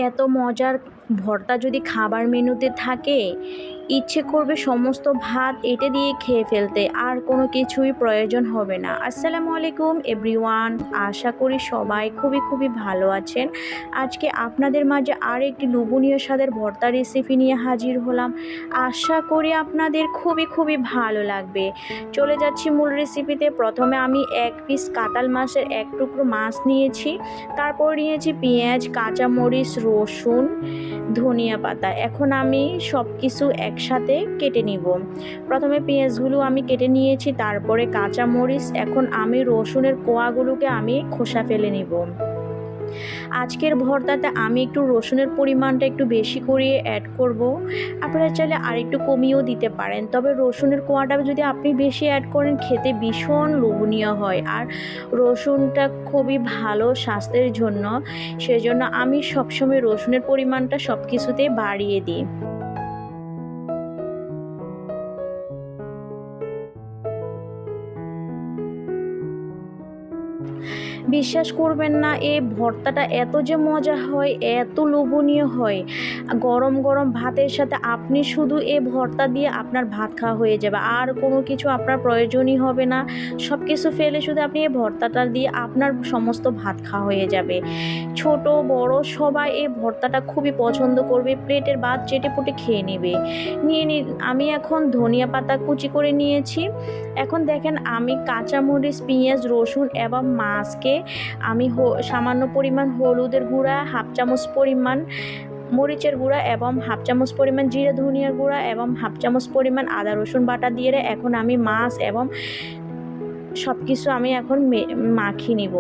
এত মজার ভর্তা যদি খাবার মেনুতে থাকে, ইচ্ছে করবে সমস্ত ভাত এটা দিয়ে খেয়ে ফেলতে, আর কোনো কিছুই প্রয়োজন হবে না। আসসালামু আলাইকুম এভরিওয়ান, আশা করি সবাই খুবই খুবই ভালো আছেন। আজকে আপনাদের মাঝে আর একটি লোভনীয় স্বাদের ভর্তা রেসিপি নিয়ে হাজির হলাম। আশা করি আপনাদের খুবই খুবই ভালো লাগবে। চলে যাচ্ছি মূল রেসিপিতে। প্রথমে আমি এক পিস কাতাল মাছের এক টুকরো মাছ নিয়েছি, তারপর নিয়েছি পেঁয়াজ, কাঁচামরিচ, রসুন, ধনিয়া পাতা। এখন আমি সব কিছু একসাথে কেটে নিব। প্রথমে পেঁয়াজগুলো আমি কেটে নিয়েছি, তারপরে কাঁচামরিচ। এখন আমি রসুনের কোয়াগুলোকে আমি খোসা ফেলে নিব। আজকের ভর্তাতে আমি একটু রসুনের পরিমাণটা একটু বেশি করে অ্যাড করব। আপনারা চাইলে আরেকটু কমিয়েও দিতে পারেন, তবে রসুনের কোয়াটা যদি আপনি বেশি অ্যাড করেন খেতে ভীষণ লোভনীয় হয়, আর রসুনটা খুবই ভালো স্বাস্থ্যের জন্য। সেজন্য আমি সবসময় রসুনের পরিমাণটা সব কিছুতেই বাড়িয়ে দিই। বিশ্বাস করবেন না, এই ভর্তাটা এত যে মজা হয়, এত লোভনীয় হয়। গরম গরম ভাতের সাথে আপনি শুধু এই ভর্তা দিয়ে আপনার ভাত খাওয়া হয়ে যাবে, আর কোনো কিছু আপনার প্রয়োজনই হবে না। সব কিছু ফেলে শুধু আপনি এই ভর্তাটা দিয়ে আপনার সমস্ত ভাত খাওয়া হয়ে যাবে। ছোট বড় সবাই এই ভর্তাটা খুবই পছন্দ করবে, প্লেটের ভাত চেটেপুটে খেয়ে নেবে। আমি এখন ধনিয়া পাতা কুচি করে নিয়েছি। এখন দেখেন, আমি কাঁচামরিচ, পেঁয়াজ, রসুন এবং মাছকে আমি সামান্য পরিমাণ হলুদের গুঁড়া, হাফ চামচ পরিমাণ মরিচের গুঁড়া এবং হাফ চামচ পরিমাণ জিরে ধনিয়ার গুঁড়া এবং হাফ চামচ পরিমাণ আদা রসুন বাটা দিয়ে এখন আমি মাছ এবং সব কিছু আমি এখন মাখিয়ে নিব।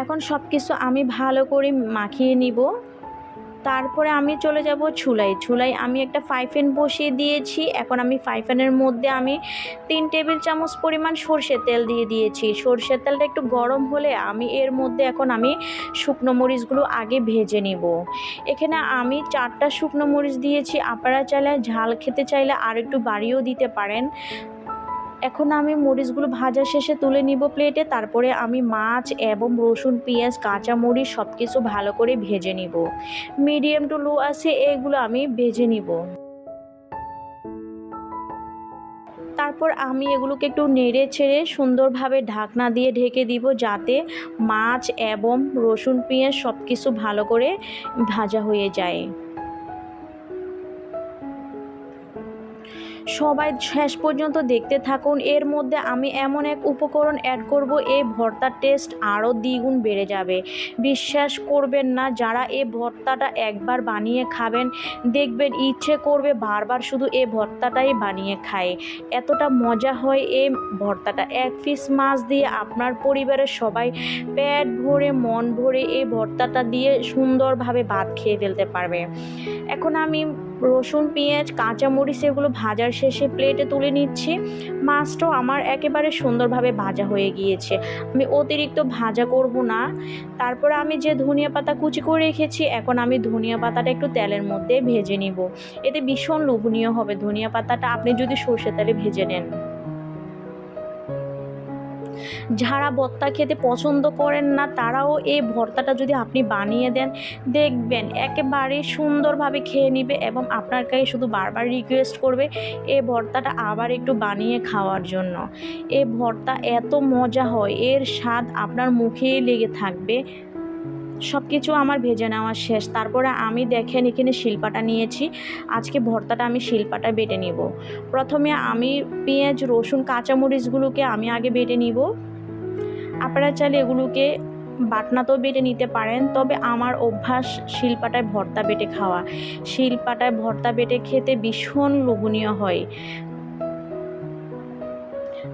এখন সব কিছু আমি ভালো করে মাখিয়ে নিব। তারপরে আমি চলে যাব চুলায় আমি একটা ফ্রাই প্যান বসিয়ে দিয়েছি। এখন আমি ফ্রাই প্যানের মধ্যে আমি 3 টেবিল চামচ পরিমাণ সরষের তেল দিয়ে দিয়েছি। সরষের তেলটা একটু গরম হলে আমি এর মধ্যে এখন আমি শুকনো মরিচগুলো আগে ভেজে নিব। এখানে আমি 4টা শুকনো মরিচ দিয়েছি। আপনারা চাইলে ঝাল খেতে চাইলে আর একটু বাড়িয়েও দিতে পারেন। এখন আমি মরিচগুলো ভাজা শেষে তুলে নিব প্লেটে। তারপরে আমি মাছ এবং রসুন, পেঁয়াজ, কাঁচামরিচ সব কিছু ভালো করে ভেজে নিব। মিডিয়াম টু লো আছে এগুলো আমি ভেজে নিব। তারপর আমি এগুলোকে একটু নেড়ে ছেড়ে সুন্দরভাবে ঢাকনা দিয়ে ঢেকে দিব, যাতে মাছ এবং রসুন, পেঁয়াজ সব কিছু ভালো করে ভাজা হয়ে যায়। সবাই শেষ পর্যন্ত দেখতে থাকুন। এর মধ্যে আমি এমন এক উপকরণ অ্যাড করব, এই ভর্তার টেস্ট আরও দ্বিগুণ বেড়ে যাবে। বিশ্বাস করবেন না, যারা এই ভর্তাটা একবার বানিয়ে খাবেন দেখবেন ইচ্ছে করবে বারবার শুধু এই ভর্তাটাই বানিয়ে খায়। এতটা মজা হয় এই ভর্তাটা। এক পিস মাছ দিয়ে আপনার পরিবারের সবাই পেট ভরে মন ভরে এই ভর্তাটা দিয়ে সুন্দরভাবে ভাত খেয়ে ফেলতে পারবে। এখন আমি রসুন, পেঁয়াজ, কাঁচামরিচ এগুলো ভাজার শেষে প্লেটে তুলে নিচ্ছি। মাছটাও আমার একেবারে সুন্দরভাবে ভাজা হয়ে গিয়েছে। আমি অতিরিক্ত ভাজা করব না। তারপরে আমি যে ধনিয়া পাতা কুচি করে রেখেছি, এখন আমি ধনিয়া পাতাটা একটু তেলের মধ্যে ভেজে নিব। এতে ভীষণ লোভনীয় হবে ধনিয়া পাতাটা আপনি যদি সরষের তেলে ভেজে নেন। যারা ভর্তা খেতে পছন্দ করেন না তারাও এই ভর্তাটা যদি আপনি বানিয়ে দেন দেখবেন একেবারে সুন্দরভাবে খেয়ে নেবে, এবং আপনার কাছে শুধু বারবার রিকোয়েস্ট করবে এই ভর্তাটা আবার একটু বানিয়ে খাওয়ার জন্য। এই ভর্তা এত মজা হয়, এর স্বাদ আপনার মুখেই লেগে থাকবে। সব কিছু আমার ভেজে নেওয়া শেষ। তারপরে আমি দেখেন এখানে শিলপাটা নিয়েছি। আজকে ভর্তাটা আমি শিলপাটায় বেটে নিব। প্রথমে আমি পেঁয়াজ, রসুন, কাঁচামরিচগুলোকে আমি আগে বেটে নিব। আপনারা চাইলে এগুলোকে বাটনাতেও বেটে নিতে পারেন, তবে আমার অভ্যাস শিলপাটায় ভর্তা বেটে খাওয়া। শিলপাটায় ভর্তা বেটে খেতে ভীষণ লোভনীয় হয়।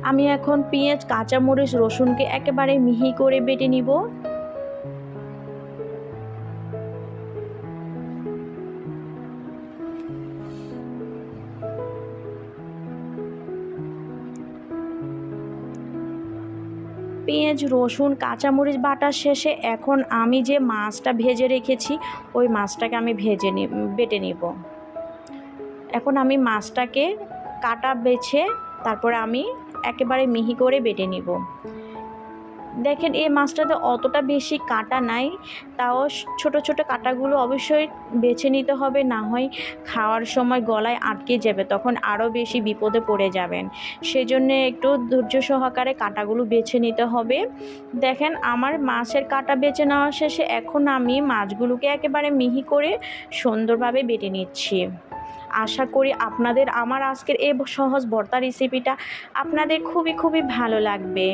আমি এখন পেঁয়াজ, কাঁচামরিচ, রসুনকে একেবারে মিহি করে বেটে নিব। পেঁয়াজ, রসুন, কাঁচামরিচ বাটার শেষে এখন আমি যে মাছটা ভেজে রেখেছি ওই মাছটাকে আমি বেটে নিব। এখন আমি মাছটাকে কাটা বেছে তারপরে আমি একেবারে মিহি করে বেটে নিব। দেখেন এই মাছটাতে অতটা বেশি কাঁটা নাই, তাও ছোট ছোট কাঁটাগুলো অবশ্যই বেছে নিতে হবে, না হয় খাওয়ার সময় গলায় আটকে যাবে, তখন আরও বেশি বিপদে পড়ে যাবেন। সেজন্য একটু ধৈর্য সহকারে কাঁটাগুলো বেছে নিতে হবে। দেখেন আমার মাছের কাঁটা বেছে নেওয়া শেষে এখন আমি মাছগুলোকে একেবারে মিহি করে সুন্দরভাবে বেটে নিচ্ছি। আশা করি আপনাদের আমার আজকের এই সহজ ভর্তা রেসিপিটা আপনাদের খুবই খুবই ভালো লাগবে।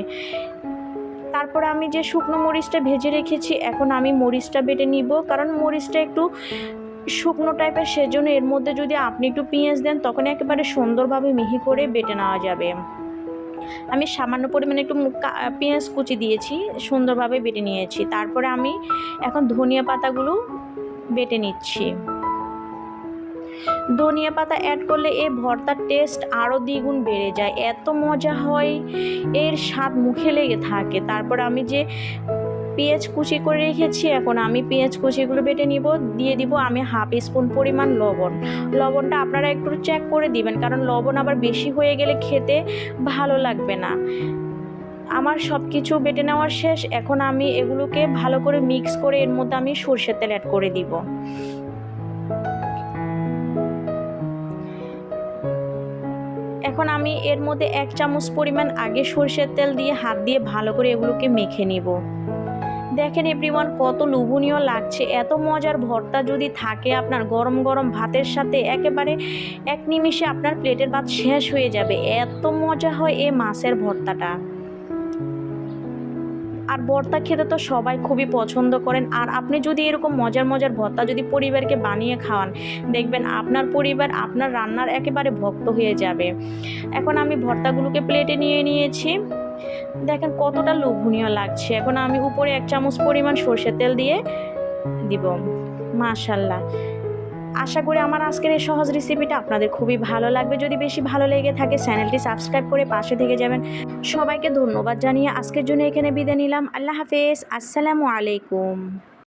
তারপর আমি যে শুকনো মরিচটা ভেজে রেখেছি, এখন আমি মরিচটা বেটে নিব, কারণ মরিচটা একটু শুকনো টাইপের, সেজন্য এর মধ্যে যদি আপনি একটু পেঁয়াজ দেন তখন একেবারে সুন্দরভাবে মিহি করে বেটে নেওয়া যাবে। আমি সামান্য পরিমাণে একটু পেঁয়াজ কুচি দিয়েছি, সুন্দরভাবে বেটে নিয়েছি। তারপরে আমি এখন ধনিয়া পাতাগুলো বেটে নিচ্ছি। ধনিয়া পাতা অ্যাড করলে এই ভর্তার টেস্ট আরও দ্বিগুণ বেড়ে যায়, এত মজা হয়, এর স্বাদ মুখে লেগে থাকে। তারপর আমি যে পেঁয়াজ কুচি করে রেখেছি, এখন আমি পেঁয়াজ কুচিগুলো বেটে নিব। দিয়ে দিব আমি হাফ স্পুন পরিমাণ লবণ। লবণটা আপনারা একটু চেক করে দিবেন, কারণ লবণ আবার বেশি হয়ে গেলে খেতে ভালো লাগবে না। আমার সব কিছু বেটে নেওয়ার শেষ, এখন আমি এগুলোকে ভালো করে মিক্স করে এর মধ্যে আমি সরষের তেল অ্যাড করে দিব। এখন আমি এর মধ্যে 1 চামচ পরিমাণ আগে সরষের তেল দিয়ে হাত দিয়ে ভালো করে এগুলোকে মেখে নিব। দেখেন এভরিওয়ান, কত লোভনীয় লাগছে। এত মজার ভর্তা যদি থাকে আপনার গরম গরম ভাতের সাথে, একেবারে এক নিমিষে আপনার প্লেটের ভাত শেষ হয়ে যাবে, এত মজা হয় এই মাছের ভর্তাটা। আর ভর্তা খেতে তো সবাই খুবই পছন্দ করেন, আর আপনি যদি এরকম মজার মজার ভর্তা যদি পরিবারকে বানিয়ে খাওয়ান, দেখবেন আপনার পরিবার আপনার রান্নার একেবারে ভক্ত হয়ে যাবে। এখন আমি ভর্তাগুলোকে প্লেটে নিয়ে নিয়েছি। দেখেন কতটা লোভনীয় লাগছে। এখন আমি উপরে 1 চামচ পরিমাণ সরষের তেল দিয়ে দিব। মাশাআল্লাহ, আশা করি আমার আজকের এই সহজ রেসিপিটা আপনাদের খুবই ভালো লাগবে। যদি বেশি ভালো লেগে থাকে চ্যানেলটি সাবস্ক্রাইব করে পাশে থেকে যাবেন। সবাইকে ধন্যবাদ জানিয়ে আজকের জন্য এখানে বিদায় নিলাম। আল্লাহ হাফেজ, আসসালামু আলাইকুম।